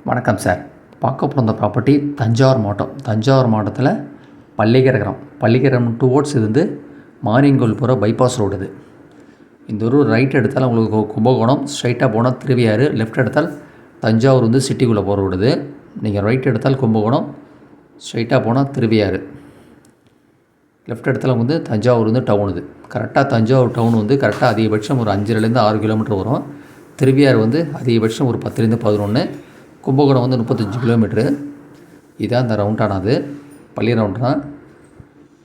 வணக்கம் சார். பார்க்க போகிற ப்ராப்பர்ட்டி தஞ்சாவூர் மாவட்டத்தில் பள்ளிக்கரம் டுவோர்ட்ஸ் இது வந்து மாரியங்கோல் போகிற பைபாஸ் ரோடு இது. இந்த ஒரு ரைட் எடுத்தால் உங்களுக்கு கும்பகோணம், ஸ்ட்ரைட்டாக போனால் திருவையாறு, லெஃப்ட் எடுத்தால் தஞ்சாவூர் வந்து சிட்டிக்குள்ளே போகிற ரோடு இது. நீங்கள் ரைட் எடுத்தால் கும்பகோணம், ஸ்ட்ரைட்டாக போனால் திருவையாறு, லெஃப்ட் எடுத்தால் வந்து தஞ்சாவூர் வந்து டவுன் இது. கரெக்டாக தஞ்சாவூர் டவுன் வந்து கரெக்டாக அதிகபட்சம் ஒரு 5லேருந்து 6 கிலோமீட்டர் வரும். திருவையாறு வந்து அதிகபட்சம் ஒரு 10லேருந்து 11, கும்பகோணம் வந்து 35 கிலோமீட்ரு. இதுதான் இந்த ரவுண்டானது, பள்ளி ரவுண்டானா.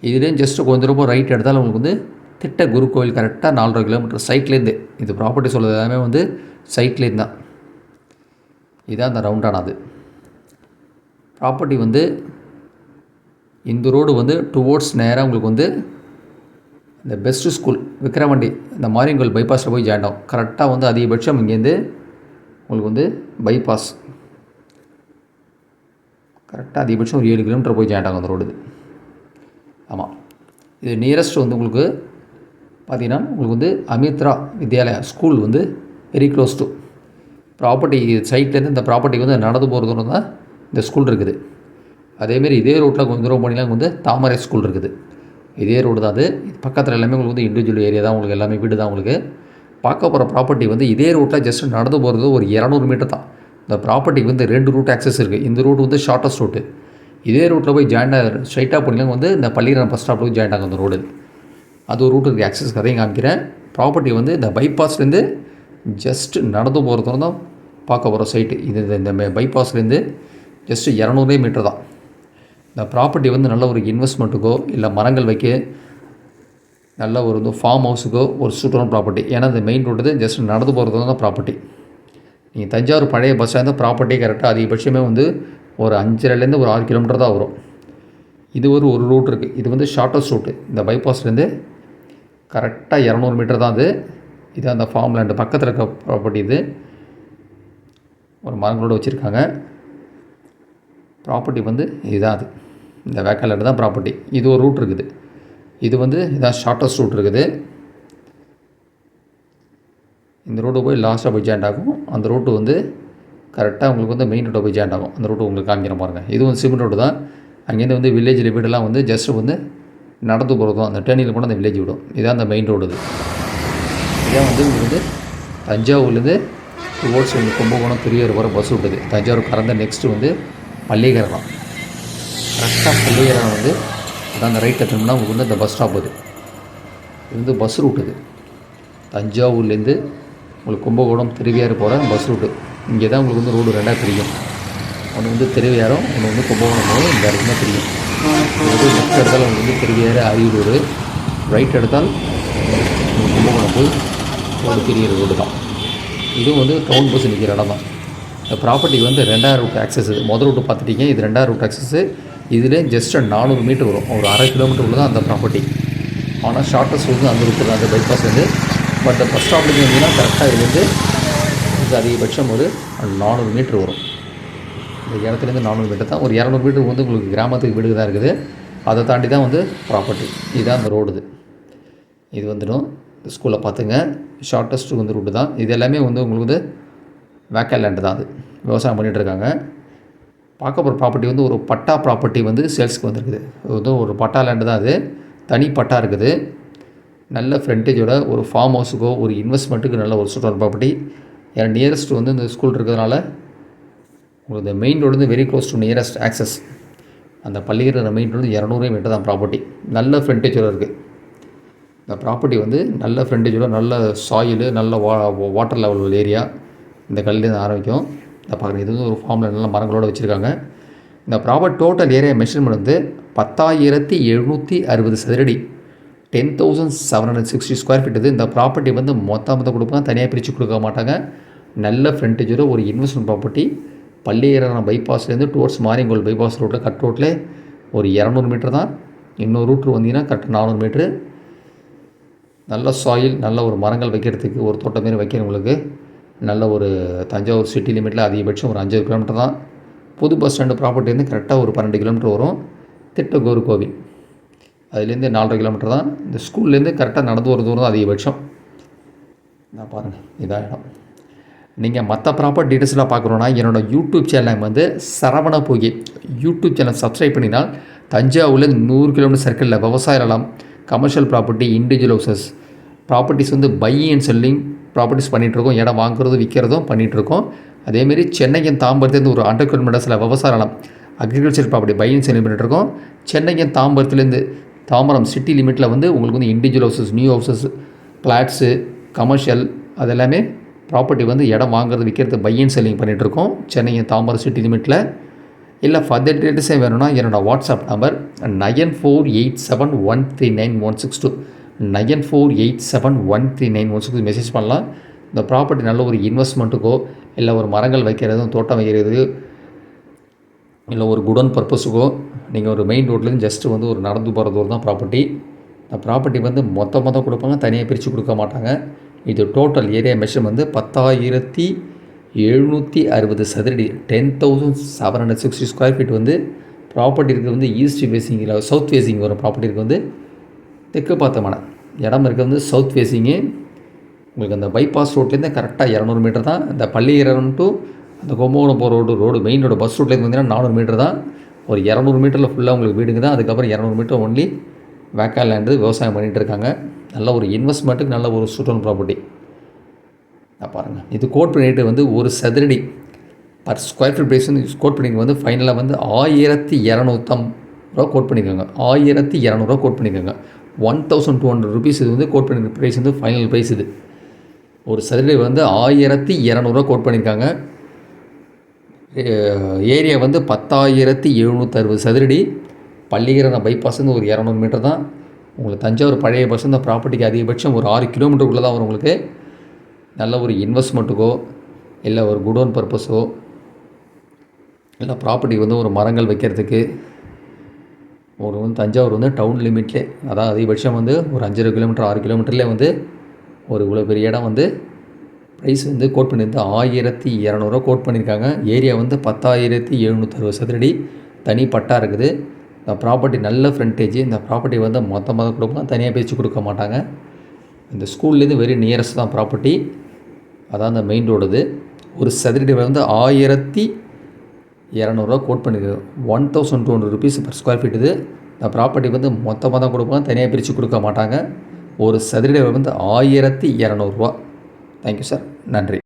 இதுலேயும் ஜஸ்ட்டு கொஞ்சம் ரொம்ப ரைட் எடுத்தாலும் உங்களுக்கு வந்து திட்ட குரு கோவில் கரெக்டாக 4.5 கிலோமீட்டர் சைட்லேருந்து. இது ப்ராப்பர்ட்டி சொல்கிறது எல்லாமே வந்து சைட்லேருந்து தான். இதுதான் இந்த ரவுண்டானது. ப்ராப்பர்ட்டி வந்து இந்த ரோடு வந்து டுவோர்ட்ஸ் நேராக உங்களுக்கு வந்து இந்த பெஸ்ட்டு ஸ்கூல் விக்ரவாண்டி இந்த மாரியங்கோல் பைபாஸில் போய் ஜாயின் ஆகும். கரெக்டாக வந்து அதிகபட்சம் இங்கேருந்து உங்களுக்கு வந்து பைபாஸ் கரெக்டாக அதிகபட்சம் ஒரு 7 கிலோமீட்டர் போய் ஜாயின் ஆகும் அந்த ரோடு. ஆமாம், இது நியரஸ்ட் வந்து உங்களுக்கு பார்த்திங்கன்னா உங்களுக்கு வந்து அமித்ரா வித்யாலயா ஸ்கூல் வந்து வெரி க்ளோஸ் டு ப்ராப்பர்ட்டி சைட்லேருந்து இந்த ப்ராப்பர்ட்டிக்கு வந்து நடந்து போகிற தூரம் தான் இந்த ஸ்கூல் இருக்குது. அதேமாரி இதே ரோட்டில் கொஞ்சம் தூரம் போனீங்கன்னா வந்து தாமரை ஸ்கூல் இருக்குது. இதே ரோடு தான் அது. பக்கத்தில் எல்லாமே உங்களுக்கு வந்து இண்டிவிஜுவல் ஏரியா தான், உங்களுக்கு எல்லாமே வீடு தான். உங்களுக்கு பார்க்க போகிற ப்ராப்பர்ட்டி வந்து இதே ரூட்டில் ஜஸ்ட் நடந்து போகிறது ஒரு 200 மீட்டர் தான். இந்த ப்ராப்பர்ட்டிக்கு வந்து 2 ரூட் ஆக்சஸ் இருக்குது. இந்த ரூட் வந்து ஷார்ட்டஸ்ட் ரூட்டு. இதே ரூட்டில் போய் ஜாயின் ஸ்ட்ரைட்டாக போனீங்கன்னா வந்து இந்த பள்ளிக்கரம் பஸ் ஸ்டாப்பில் போய் ஜாயின் ஆகும் அந்த ரோடு. அது ஒரு ரூட் இருக்குது, ஆக்சஸ் கதையும் காமிக்கிறேன். ப்ராப்பர்ட்டி வந்து இந்த பைபாஸ்லேருந்து ஜஸ்ட் நடந்து போகிறது தான் பார்க்க போகிற சைட்டு. இது இந்த பைபாஸ்லேருந்து ஜஸ்ட் 200 மீட்டர் தான். இந்த ப்ராப்பர்ட்டி வந்து நல்ல ஒரு இன்வெஸ்ட்மெண்ட்டுக்கோ இல்லை மரங்கள் வைக்க நல்ல ஒரு வந்து ஃபார்ம் ஹவுஸுக்கோ ஒரு சூப்பரான ப்ராப்பர்ட்டி. ஏன்னா இந்த மெயின் ரோடு ஜஸ்ட் நடந்து போகிறது தான் ப்ராப்பர்ட்டி. நீங்கள் தஞ்சாவூர் பழைய பஸ் ஸ்டாண்ட் ப்ராப்பர்ட்டி கரெக்டாக அதிகபட்சமே வந்து ஒரு 5லேருந்து ஒரு 6 கிலோமீட்டர் தான் வரும். இது ஒரு ரூட் இருக்குது. இது வந்து ஷார்ட்டஸ்ட் ரூட்டு. இந்த பைபாஸ்லேருந்து கரெக்டாக 200 மீட்டர் தான் அது. இது அந்த ஃபார்ம் லேண்டு பக்கத்தில் இருக்க ப்ராப்பர்ட்டி. இது ஒரு மரங்களோடு வச்சுருக்காங்க. ப்ராப்பர்ட்டி வந்து இதுதான் அது. இந்த வேக்கல் லேண்டு தான் ப்ராப்பர்ட்டி. இது ஒரு ரூட் இருக்குது. இது வந்து இதான் ஷார்ட்டஸ்ட் ரூட் இருக்குது. இந்த ரோடு போய் லாஸ்ட்டாக போய் ஜாயின் ஆகும். அந்த ரூட்டு வந்து கரெக்டாக உங்களுக்கு வந்து மெயின் ரோட்டை போய் ஜாயின் ஆகும். அந்த ரூட்டு உங்களுக்கு காமிக்கிற பாருங்கள். இது வந்து சிமெண்ட் ரோடு தான். அங்கேருந்து வந்து வில்லேஜில் வீடெல்லாம் வந்து ஜஸ்ட்டு வந்து நடந்து போகிறது தான். அந்த டேர்னிங்கில் கூட அந்த வில்லேஜ் விடும். இதான் அந்த மெயின் ரோடு. இதான் வந்து உங்களுக்கு வந்து தஞ்சாவூர்லேருந்து டுவோர்ட்ஸ் வந்து கும்பகோணம் திருவையாறு வர பஸ் விட்டுது. தஞ்சாவூர் கறந்த நெக்ஸ்ட்டு வந்து பள்ளிக்கரம். கரெக்டாக பள்ளிக்கரம் வந்து அதான் அந்த ரைட் எடுத்தோம்னா உங்களுக்கு வந்து இந்த பஸ் ஸ்டாப் அது. இது வந்து பஸ் ரூட். இது தஞ்சாவூர்லேருந்து உங்களுக்கு கும்பகோணம் திருவையாறு போகிற பஸ் ரூட்டு. இங்கே தான் உங்களுக்கு வந்து ரோடு 2ஆக பிரியும். ஒன்று வந்து திருவையாறும், ஒன்று வந்து கும்பகோணம் போகும். இந்த இடத்துல தான் பிரியும். இது லெஃப்ட் எடுத்தால் உங்களுக்கு வந்து திருவையாறு அரியலூர், ரைட் எடுத்தால் கும்பகோணம் போய் ஒரு பெரிய ரோடு தான். இதுவும் வந்து டவுன் பஸ் நிற்கிற இடம் தான். இந்த ப்ராப்பர்ட்டிக்கு வந்து 2ஆவது ரூட் ஆக்சஸ். முதல் ரூட்டு பார்த்துட்டீங்க, இது 2ஆவது ரூட் ஆக்சஸ்ஸு. இதிலே ஜஸ்ட் 400 மீட்டர் வரும். ஒரு 1/2 கிலோமீட்டர் தான் அந்த ப்ராப்பர்ட்டி. ஆனால் ஷார்ட்டஸ்ட் வந்து அந்த ரூட்டு தான், அந்த பைபாஸ்லேருந்து. பட் பஸ் ஸ்டாப்லேருந்து வந்தீங்கன்னா கரெக்டாக இதுலேருந்து இது அதிகபட்சம் ஒரு 400 மீட்ரு வரும். இந்த இடத்துலேருந்து 400 மீட்டர் தான். ஒரு 200 மீட்டர் வந்து உங்களுக்கு கிராமத்துக்கு வீடு தான் இருக்குது. அதை தாண்டி தான் வந்து ப்ராப்பர்ட்டி. இதுதான் அந்த ரோடு. இது வந்துடும். ஸ்கூலில் பார்த்துங்க, ஷார்ட்டஸ்ட்டு வந்து ரூட்டு தான். இது எல்லாமே வந்து உங்களுக்கு வந்து வேக்கல் லேண்டு தான். அது விவசாயம் பண்ணிகிட்ருக்காங்க. பார்க்க போகிற ப்ராப்பர்ட்டி வந்து ஒரு பட்டா ப்ராப்பர்ட்டி வந்து சேல்ஸுக்கு வந்துருக்குது. இது வந்து ஒரு பட்டா லேண்டு தான். அது தனி பட்டா இருக்குது. நல்ல ஃப்ரண்டேஜோட ஒரு ஃபார்ம் ஹவுஸுக்கோ ஒரு இன்வெஸ்ட்மெண்ட்டுக்கு நல்ல ஒரு சூப்பரான ப்ராப்பர்ட்டி. ஏன்னா நியரஸ்ட் வந்து இந்த ஸ்கூல் இருக்கிறதுனால உங்களுக்கு இந்த மெயின் ரோடு வந்து very close to nearest access. அந்த பள்ளிக்கரம் மெயின் ரோடு 200 மீட்டர் தான் ப்ராப்பர்ட்டி. நல்ல ஃப்ரண்டேஜோட இருக்குது இந்த ப்ராப்பர்ட்டி. வந்து நல்ல ஃப்ரண்டேஜோட, நல்ல சாயிலு, நல்ல வாட்டர் லெவல் ஏரியா. இந்த கல்லேருந்து ஆரம்பிக்கும். இந்த பாருங்கள், இது வந்து ஒரு ஃபார்மில் நல்ல மரங்களோடு வச்சுருக்காங்க. இந்த ப்ராப்பர்ட்டி டோட்டல் ஏரியா மெஷர்மெண்ட் வந்து 10,760 சதுரடி, 10,760 ஸ்கொயர் ஃபீட். இது இந்த ப்ராப்பர்ட்டி வந்து மொத்தம் கொடுப்பாங்க, தனியாக பிரித்து கொடுக்க மாட்டாங்க. நல்ல ஃப்ரண்டேஜோட ஒரு இன்வெஸ்ட்மெண்ட் ப்ராப்பர்ட்டி. பள்ளிக்கரம் பைபாஸ்லேருந்து டுவோர்ட்ஸ் மாரியங்கோல் பைபாஸ் ரோட்டில் கட் ரோட்டில் ஒரு 200 மீட்டர் தான். இன்னொரு ரூட்டு வந்தீங்கன்னா கரெக்டாக 400 மீட்ரு. நல்ல சாயில், நல்ல ஒரு மரங்கள் வைக்கிறதுக்கு ஒரு தோட்டம் மாரி வைக்கிறவங்களுக்கு நல்ல ஒரு தஞ்சாவூர் சிட்டி லிமிட்டில் அதிகபட்சம் ஒரு 5 கிலோமீட்டர் தான். புது பஸ் ஸ்டாண்டு ப்ராப்பர்ட்டி வந்து கரெக்டாக ஒரு 12 கிலோமீட்டர் வரும். திட்ட குரு கோவில் அதுலேருந்து 4.5 கிலோமீட்டர் தான். இந்த ஸ்கூல்லேருந்து கரெக்டாக நடந்து ஒரு தூரம் தான் அதிகபட்சம். நான் பாருங்கள், இதான் இடம். நீங்கள் மற்ற ப்ராப்பர்ட்டி டீட்டெயில்ஸ்லாம் பார்க்கணுன்னா என்னோடய யூடியூப் சேனல் வந்து சரவண பொய்கை யூடியூப் சேனல் சப்ஸ்கிரைப் பண்ணினால் தஞ்சாவூரில் 100 கிலோமீட்டர் சர்க்கிளில் விவசாய நிலம், commercial property, individual houses properties வந்து பையிங் அண்ட் செல்லிங் ப்ராப்பர்ட்டிஸ் பண்ணிகிட்ருக்கோம். இடம் வாங்குறதும் விற்கிறதும் பண்ணிகிட்ருக்கோம். அதேமாரி சென்னையின் தாம்பரத்துலேருந்து ஒரு 100 கிலோமீட்டர்ஸில் விவசாய நிலம், அக்ரிகல்ச்சர் ப்ராப்பர்ட்டி பையிங் செல்லிங் பண்ணிகிட்ருக்கோம். சென்னையின் தாம்பரத்துலேருந்து தாம்பரம் சிட்டி லிமிட்டில் வந்து உங்களுக்கு வந்து individual houses, new houses, flats, commercial அதெல்லாமே ப்ராப்பர்ட்டி வந்து இடம் வாங்குறது விற்கிறது பையிங் செல்லிங் பண்ணிகிட்ருக்கோம் சென்னையின் தாம்பரம் சிட்டி லிமிட்டில். இல்லை ஃபர்தர் டீட்டெயில்ஸே வேணும்னா என்னோடய வாட்ஸ்அப் நம்பர் 9487139162 9487139162 மெசேஜ் பண்ணலாம். இந்த ப்ராப்பர்ட்டி நல்ல ஒரு இன்வெஸ்ட்மெண்ட்டுக்கோ இல்லை ஒரு மரங்கள் வைக்கிறதும் தோட்டம் வைக்கிறது இல்லை ஒரு குடோன் பர்பஸுக்கோ நீங்கள் ஒரு மெயின் ரோட்லேருந்து ஜஸ்ட்டு வந்து ஒரு நடந்து போகிற தூரம் தான் ப்ராப்பர்ட்டி. இந்த ப்ராப்பர்ட்டி வந்து மொத்தமாக கொடுப்பாங்க, தனியாக பிரித்து கொடுக்க மாட்டாங்க. இது டோட்டல் ஏரியா மெஷர் வந்து 10,760 சதுரடி 10,760 ஸ்கொயர் ஃபீட் வந்து ப்ராப்பர்ட்டி இருக்குது. வந்து ஈஸ்ட் ஃபேஸிங்கில் சவுத் ஃபேஸிங் வரும். ப்ராப்பர்ட்டி இருக்குது வந்து தெற்கு பார்த்தமான இடம் இருக்குது வந்து சவுத் ஃபேஸிங்கு. உங்களுக்கு அந்த பைபாஸ் ரோட்லேருந்து கரெக்டாக 200 மீட்டர் தான். இந்த பள்ளிக்கரணம் டு அந்த கும்பகோணம் போகிற ரோடு மெயின் ரோடு பஸ் ரூட்லேருந்து வந்தீங்கன்னா 400 மீட்டர் தான். ஒரு 200 மீட்டரில் ஃபுல்லாக உங்களுக்கு வீடுங்க தான். அதுக்கப்புறம் 200 மீட்டர் ஒன்லி வேக்கா லேண்டு விவசாயம் பண்ணிகிட்டு இருக்காங்க. நல்ல ஒரு இன்வெஸ்ட்மெண்ட்டுக்கு நல்ல ஒரு சூட்டான ப்ராப்பர்ட்டி. பாருங்கள், இது கோட் ரேட்டு வந்து ஒரு சதுரடி பர் ஸ்கொயர் ஃபீட் ப்ரைஸ் வந்து கோட் பண்ணிங்க வந்து ஃபைனலாக வந்து 1250 ரூபா கோட் பண்ணிக்கோங்க. 1200 கோட் பண்ணிக்கோங்க. 1200 ருபீஸ் இது வந்து கோட் பண்ணி ப்ரைஸ் வந்து ஃபைனல் ப்ரைஸ். இது ஒரு சதுரடி வந்து 1200 கோட் பண்ணியிருக்காங்க. ஏரியா வந்து 10,760 சதுரடி. பள்ளிக்கரண பைபாஸ் வந்து ஒரு 200 மீட்டர் தான். உங்களுக்கு தஞ்சாவூர் பழைய பஸ் இந்த ப்ராப்பர்ட்டிக்கு அதிகபட்சம் ஒரு 6 கிலோமீட்டருக்குள்ளே தான் வரும். உங்களுக்கு நல்ல ஒரு இன்வெஸ்ட்மெண்ட்டுக்கோ இல்லை ஒரு குடோன் பர்பஸோ இல்லை ப்ராப்பர்ட்டி வந்து ஒரு மரங்கள் வைக்கிறதுக்கு ஒரு வந்து தஞ்சாவூர் வந்து டவுன் லிமிட்லே, அதான் அதிகபட்சம் வந்து ஒரு 5 கிலோமீட்டர் 6 கிலோமீட்டர்லேயே வந்து ஒரு இவ்வளோ பெரிய இடம் வந்து ப்ரைஸ் வந்து கோட் பண்ணியிருந்து 1200 கோட் பண்ணியிருக்காங்க. ஏரியா வந்து 10,760 சதுரடி. தனி பட்டா இருக்குது. இந்த ப்ராப்பர்ட்டி நல்ல ஃப்ரண்டேஜ். இந்த ப்ராப்பர்ட்டி வந்து மொத்தமாக கொடுக்கலாம், தனியாக பிரித்து கொடுக்க மாட்டாங்க. இந்த ஸ்கூல்லேருந்து வெரி நியரஸ்ட் தான் ப்ராப்பர்ட்டி. அதான் அந்த மெயின் ரோடு. இது ஒரு சதுரடி வந்து 1200 கோட் பண்ணியிருக்கு. 1200 ருபீஸ் பர் ஸ்கொயர் ஃபீட். இது இந்த ப்ராப்பர்ட்டி வந்து மொத்தமாக தான் கொடுப்பாங்க, தனியாக பிரித்து கொடுக்க மாட்டாங்க. ஒரு சதுரடி வந்து 1200 ரூபா. தேங்க்யூ சார், நன்றி.